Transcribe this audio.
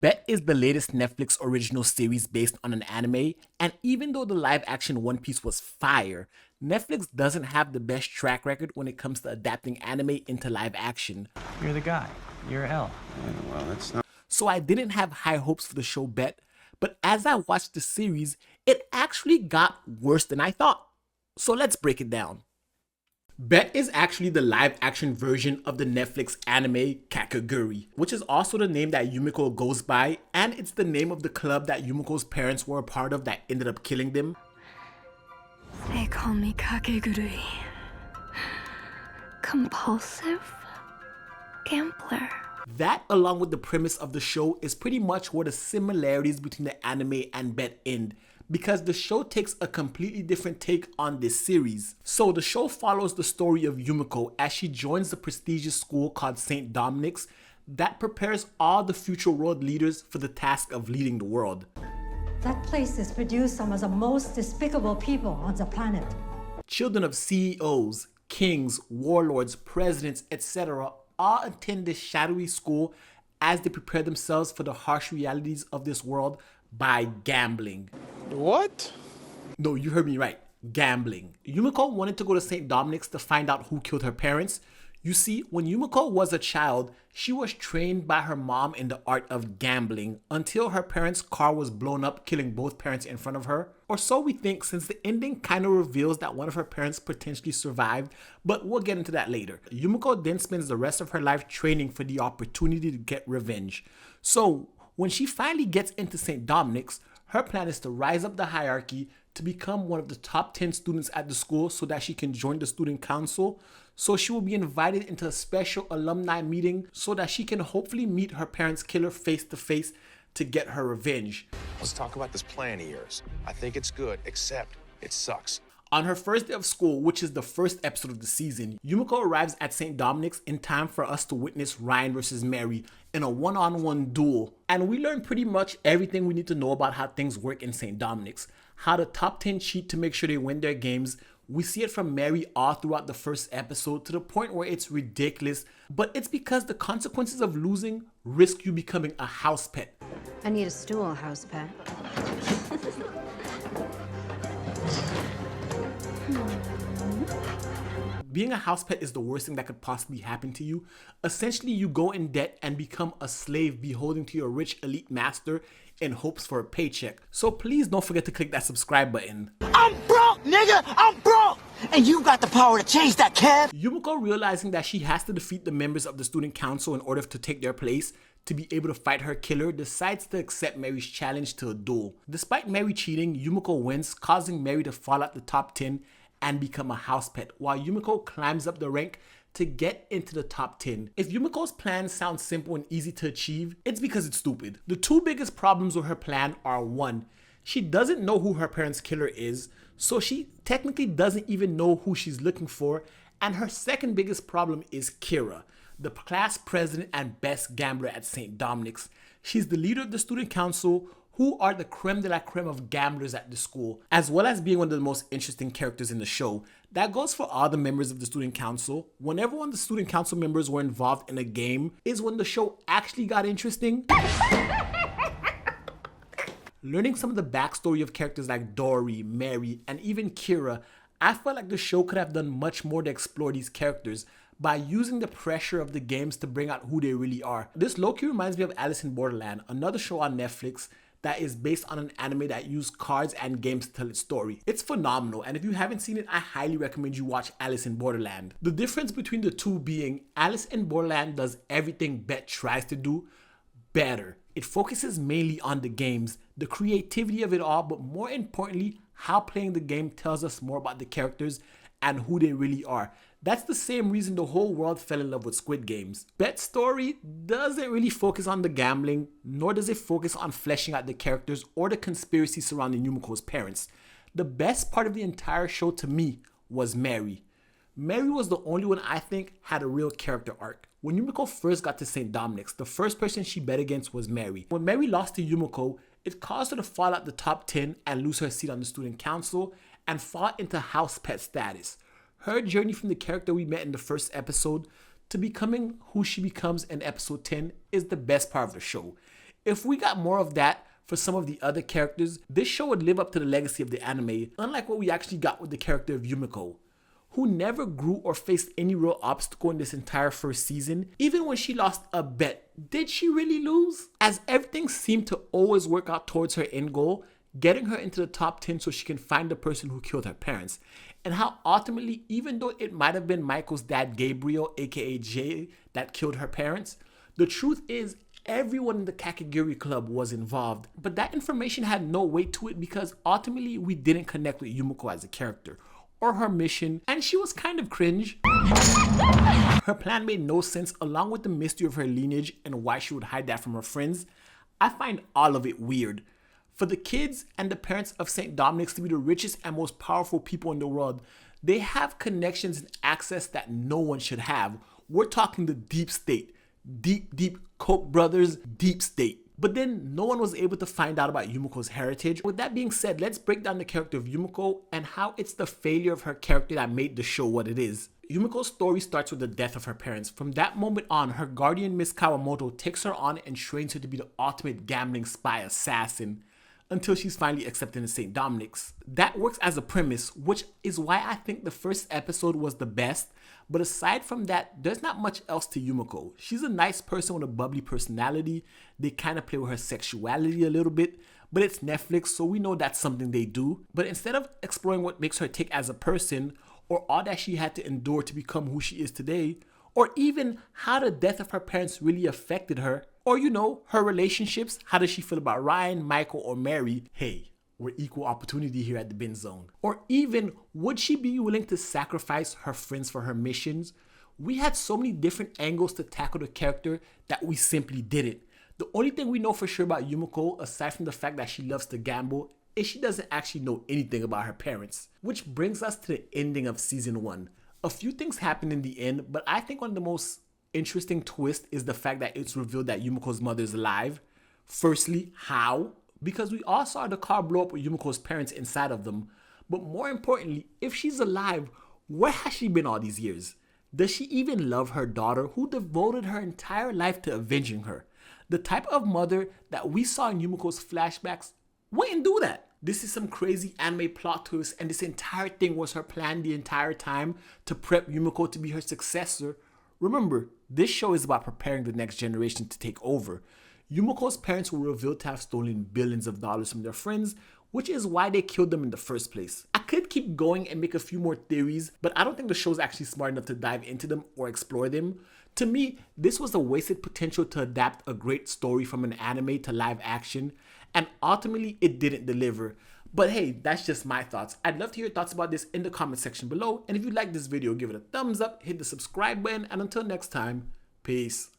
Bet is the latest Netflix original series based on an anime, and even though the live action One Piece was fire, Netflix doesn't have the best track record when it comes to adapting anime into live action. You're the guy. You're L. Yeah, well, that's not. So I didn't have high hopes for the show Bet, but as I watched the series, it actually got worse than I thought. So let's break it down. Bet is actually the live action version of the Netflix anime Kakegurui, which is also the name that Yumiko goes by, and it's the name of the club that Yumiko's parents were a part of that ended up killing them. They call me Kakegurui. Compulsive gambler. That, along with the premise of the show, is pretty much where the similarities between the anime and Bet end, because the show takes a completely different take on this series. So the show follows the story of Yumiko as she joins the prestigious school called St. Dominic's that prepares all the future world leaders for the task of leading the world. That place has produced some of the most despicable people on the planet. Children of CEOs, kings, warlords, presidents, etc. all attend this shadowy school as they prepare themselves for the harsh realities of this world by gambling. What? No, you heard me right. Gambling. Yumiko wanted to go to St. Dominic's to find out who killed her parents. You see, when Yumiko was a child, she was trained by her mom in the art of gambling until her parents' car was blown up, killing both parents in front of her. Or so we think, since the ending kind of reveals that one of her parents potentially survived, but we'll get into that later. Yumiko then spends the rest of her life training for the opportunity to get revenge. So, when she finally gets into St. Dominic's, her plan is to rise up the hierarchy to become one of the top 10 students at the school so that she can join the student council. So she will be invited into a special alumni meeting so that she can hopefully meet her parents' killer face to face to get her revenge. Let's talk about this plan of yours. I think it's good, except it sucks. On her first day of school, which is the first episode of the season, Yumiko arrives at St. Dominic's in time for us to witness Ryan versus Mary in a one-on-one duel. And we learn pretty much everything we need to know about how things work in St. Dominic's, how the top 10 cheat to make sure they win their games. We see it from Mary all throughout the first episode to the point where it's ridiculous, but it's because the consequences of losing risk you becoming a house pet. I need a stool, house pet. Being a house pet is the worst thing that could possibly happen to you. Essentially, you go in debt and become a slave beholden to your rich elite master in hopes for a paycheck. So please don't forget to click that subscribe button. I'm broke, nigga! I'm broke! And you got the power to change that, Kev! Yumiko, realizing that she has to defeat the members of the student council in order to take their place to be able to fight her killer, decides to accept Mary's challenge to a duel. Despite Mary cheating, Yumiko wins, causing Mary to fall out the top 10 and become a house pet, while Yumiko climbs up the rank to get into the top 10. If Yumiko's plan sounds simple and easy to achieve, it's because it's stupid. The two biggest problems with her plan are: one, she doesn't know who her parents' killer is, so she technically doesn't even know who she's looking for, and her second biggest problem is Kira, the class president and best gambler at St. Dominic's. She's the leader of the student council, who are the creme de la creme of gamblers at the school, as well as being one of the most interesting characters in the show. That goes for all the members of the student council. Whenever one of the student council members were involved in a game is when the show actually got interesting. Learning some of the backstory of characters like Dory, Mary, and even Kira, I felt like the show could have done much more to explore these characters by using the pressure of the games to bring out who they really are. This low-key reminds me of Alice in Borderland, another show on Netflix that is based on an anime that used cards and games to tell its story. It's phenomenal, and if you haven't seen it, I highly recommend you watch Alice in Borderland. The difference between the two being Alice in Borderland does everything Bet tries to do better. It focuses mainly on the games, the creativity of it all, but more importantly, how playing the game tells us more about the characters and who they really are. That's the same reason the whole world fell in love with Squid Games. Bet's story doesn't really focus on the gambling, nor does it focus on fleshing out the characters or the conspiracy surrounding Yumiko's parents. The best part of the entire show to me was Mary. Mary was the only one I think had a real character arc. When Yumiko first got to St. Dominic's, the first person she bet against was Mary. When Mary lost to Yumiko, it caused her to fall out the top 10 and lose her seat on the student council and fall into house pet status. Her journey from the character we met in the first episode to becoming who she becomes in episode 10 is the best part of the show. If we got more of that for some of the other characters, this show would live up to the legacy of the anime, unlike what we actually got with the character of Yumiko, who never grew or faced any real obstacle in this entire first season. Even when she lost a bet, did she really lose? As everything seemed to always work out towards her end goal, getting her into the top 10 so she can find the person who killed her parents. And how ultimately, even though it might have been Michael's dad Gabriel, aka Jay, that killed her parents, the truth is everyone in the Kakegurui Club was involved. But that information had no weight to it because ultimately we didn't connect with Yumiko as a character or her mission, and she was kind of cringe. Her plan made no sense, along with the mystery of her lineage and why she would hide that from her friends. I find all of it weird. For the kids and the parents of St. Dominic's to be the richest and most powerful people in the world, they have connections and access that no one should have. We're talking the deep state. Deep Koch brothers, deep state. But then no one was able to find out about Yumiko's heritage. With that being said, let's break down the character of Yumiko and how it's the failure of her character that made the show what it is. Yumiko's story starts with the death of her parents. From that moment on, her guardian Miss Kawamoto takes her on and trains her to be the ultimate gambling spy assassin, until she's finally accepted in St. Dominic's. That works as a premise, which is why I think the first episode was the best. But aside from that, there's not much else to Yumiko. She's a nice person with a bubbly personality. They kind of play with her sexuality a little bit, but it's Netflix, so we know that's something they do. But instead of exploring what makes her tick as a person, or all that she had to endure to become who she is today, or even how the death of her parents really affected her, or her relationships, how does she feel about Ryan, Michael, or Mary? Hey, we're equal opportunity here at the Bin Zone. Or even, would she be willing to sacrifice her friends for her missions? We had so many different angles to tackle the character that we simply didn't. The only thing we know for sure about Yumiko, aside from the fact that she loves to gamble, is she doesn't actually know anything about her parents. Which brings us to the ending of season 1. A few things happen in the end, but I think one of the most interesting twists is the fact that it's revealed that Yumiko's mother is alive. Firstly, how? Because we all saw the car blow up with Yumiko's parents inside of them. But more importantly, if she's alive, where has she been all these years? Does she even love her daughter, who devoted her entire life to avenging her? The type of mother that we saw in Yumiko's flashbacks wouldn't do that. This is some crazy anime plot twist, and this entire thing was her plan the entire time to prep Yumiko to be her successor. Remember, this show is about preparing the next generation to take over. Yumiko's parents were revealed to have stolen billions of dollars from their friends, which is why they killed them in the first place. I could keep going and make a few more theories, but I don't think the show's actually smart enough to dive into them or explore them. To me, this was a wasted potential to adapt a great story from an anime to live action, and ultimately it didn't deliver. But hey, that's just my thoughts. I'd love to hear your thoughts about this in the comment section below, and if you like this video, give it a thumbs up, hit the subscribe button, and until next time, peace.